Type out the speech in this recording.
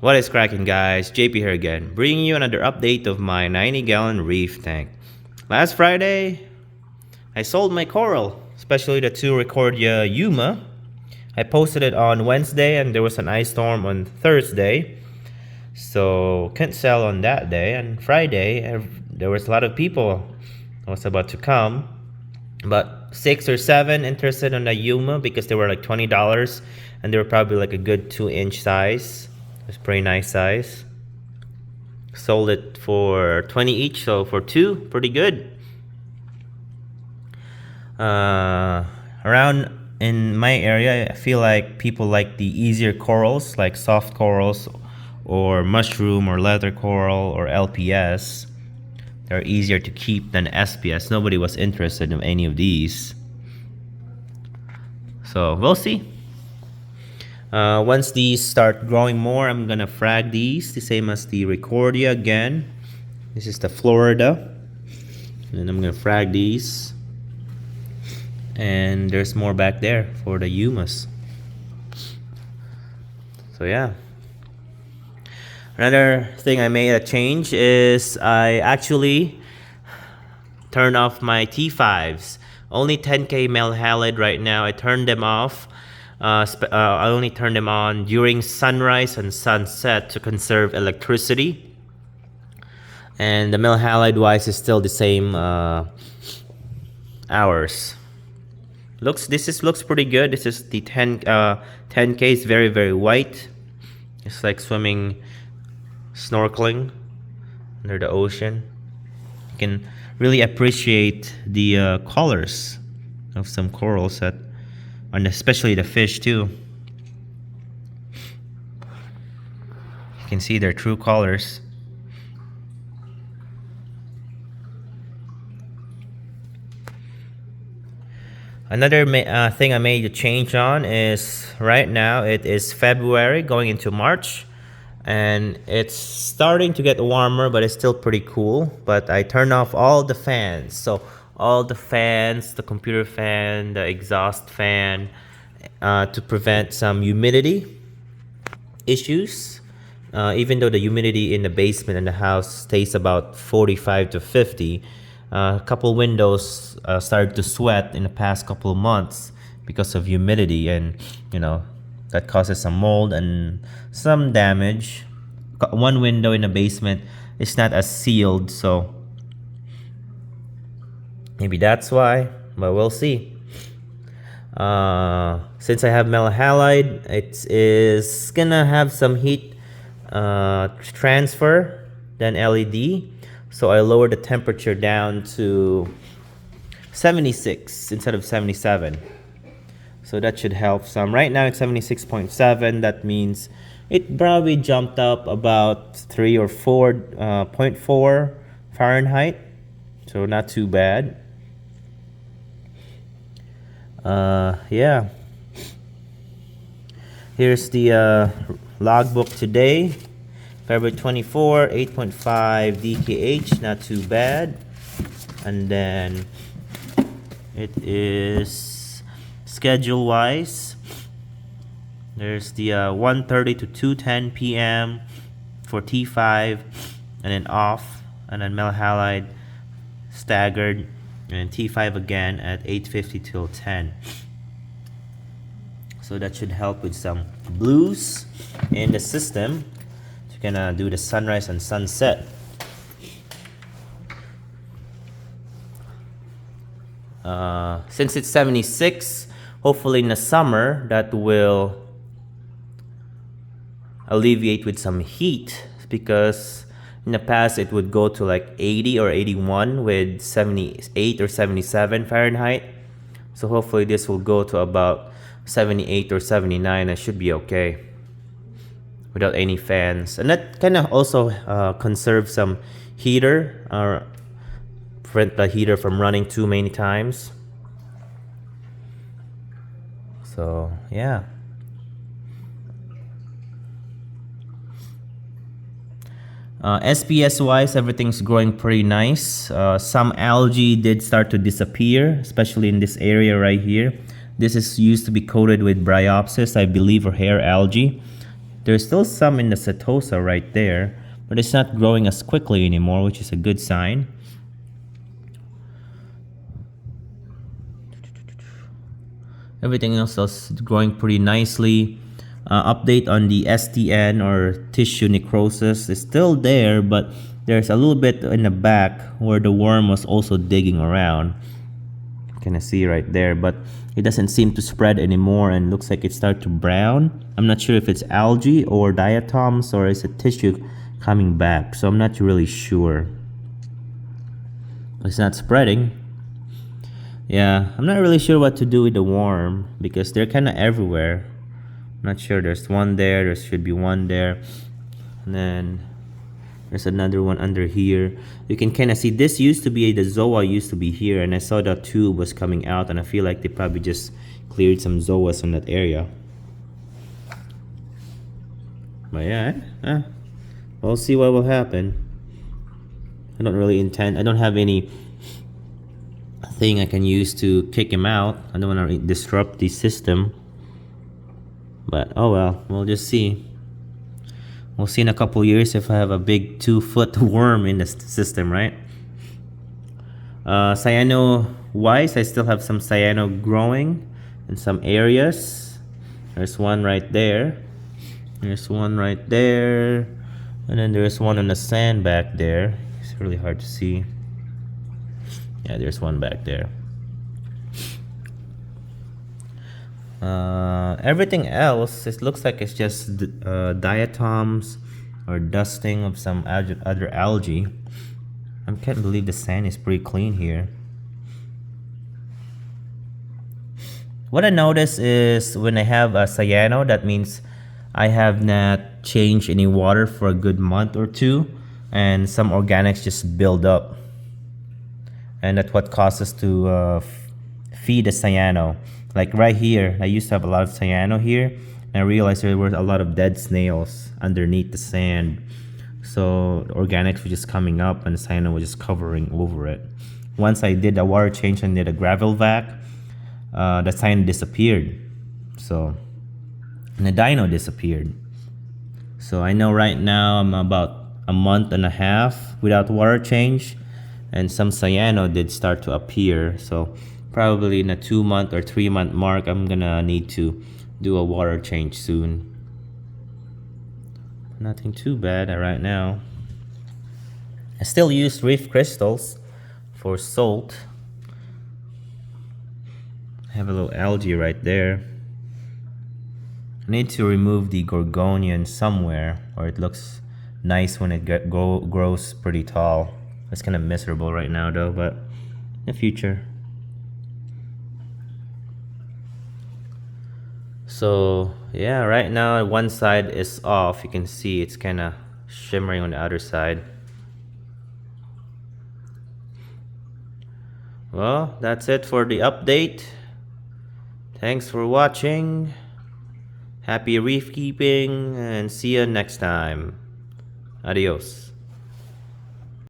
What is cracking, guys? JP here again, bringing you another update of my 90-gallon reef tank. Last Friday, I sold my coral, especially the 2 Recordia Yuma. I posted it on Wednesday and there was an ice storm on Thursday, so couldn't sell on that day. And Friday, there was a lot of people that was about to come, but 6 or 7 interested on the Yuma because they were like $20 and they were probably like a good 2-inch size. It was pretty nice size. Sold it for 20 each, so for 2, pretty good. Around in my area, I feel like people like the easier corals, like soft corals or mushroom or leather coral or LPS. They're easier to keep than SPS. Nobody was interested in any of these, so we'll see. Once these start growing more, I'm gonna frag these, the same as the Recordia again. This is the Florida, and I'm gonna frag these. And there's more back there for the Yumas. So yeah. Another thing I made a change is I actually turned off my T5s. Only 10K male halide right now. I turned them off. I only turn them on during sunrise and sunset to conserve electricity. And the male halide wise is still the same hours. Looks pretty good. This is the 10K is very white. It's like swimming, snorkeling under the ocean. You can really appreciate the colors of some corals that, and especially the fish too. You can see their true colors. Another thing I made a change on is right now it is February going into March, and it's starting to get warmer, but it's still pretty cool. But I turned off all the fans, so all the fans, the computer fan, the exhaust fan, to prevent some humidity issues. Even though the humidity in the basement and the house stays about 45 to 50, a couple windows started to sweat in the past couple of months because of humidity, and that causes some mold and some damage. One window in the basement is not as sealed, so maybe that's why, but we'll see. Since I have male halide, it is gonna have some heat transfer than LED, so I lowered the temperature down to 76 instead of 77. So that should help some. Right now it's 76.7. That means it probably jumped up about 3 or 4.4 Fahrenheit. So not too bad. Yeah. Here's the logbook today. February 24, 8.5 DKH, not too bad. And then it is schedule wise. There's the 1:30 to 2:10 p.m. for T5, and then off, and then male halide staggered, and T5 again at 8:50 till 10. So that should help with some blues in the system. Gonna do the sunrise and sunset. Since it's 76, hopefully in the summer that will alleviate with some heat, because in the past it would go to like 80 or 81 with 78 or 77 Fahrenheit. So hopefully this will go to about 78 or 79. I should be okay without any fans, and that kind of also conserves some heater, or prevent the heater from running too many times. So yeah. SPS wise, everything's growing pretty nice. Some algae did start to disappear, especially in this area right here. This is used to be coated with bryopsis, I believe, or hair algae. There's still some in the setosa right there, but it's not growing as quickly anymore, which is a good sign. Everything else is growing pretty nicely. Update on the STN or tissue necrosis is still there, but there's a little bit in the back where the worm was also digging around. You can see right there, but it doesn't seem to spread anymore and looks like it started to brown. I'm not sure if it's algae or diatoms or is it tissue coming back, so I'm not really sure. It's not spreading. Yeah, I'm not really sure what to do with the worm because they're kind of everywhere. I'm not sure. There's one there. There should be one there. And then there's another one under here. You can kind of see this used to be, the zoa used to be here, and I saw the tube was coming out, and I feel like they probably just cleared some zoas in that area. But yeah, we'll see what will happen. I don't really intend, I don't have any thing I can use to kick him out. I don't want to disrupt the system. But oh well, we'll just see. We'll see in a couple years if I have a big 2-foot worm in the system, right? Cyano-wise, I still have some cyano growing in some areas. There's one right there. There's one right there. And then there's one on the sand back there. It's really hard to see. Yeah, there's one back there. Everything else, it looks like it's just diatoms or dusting of some other algae. I can't believe the sand is pretty clean here. What I notice is when I have a cyano, that means I have not changed any water for a good month or two, and some organics just build up. And that's what causes to feed the cyano. Like right here, I used to have a lot of cyano here, and I realized there were a lot of dead snails underneath the sand. So the organics were just coming up and the cyano was just covering over it. Once I did a water change and did a gravel vac, the cyano disappeared. So, and the dino disappeared. So I know right now I'm about a month and a half without water change, and some cyano did start to appear. So probably in a 2-month or 3-month mark, I'm gonna need to do a water change soon. Nothing too bad right now. I still use Reef crystals for salt. I have a little algae right there. I need to remove the gorgonian somewhere, or it looks nice when it grows pretty tall. It's kind of miserable right now though, but in the future. So yeah, right now one side is off. You can see it's kind of shimmering on the other side. Well, that's it for the update. Thanks for watching. Happy reef keeping and see you next time. Adios.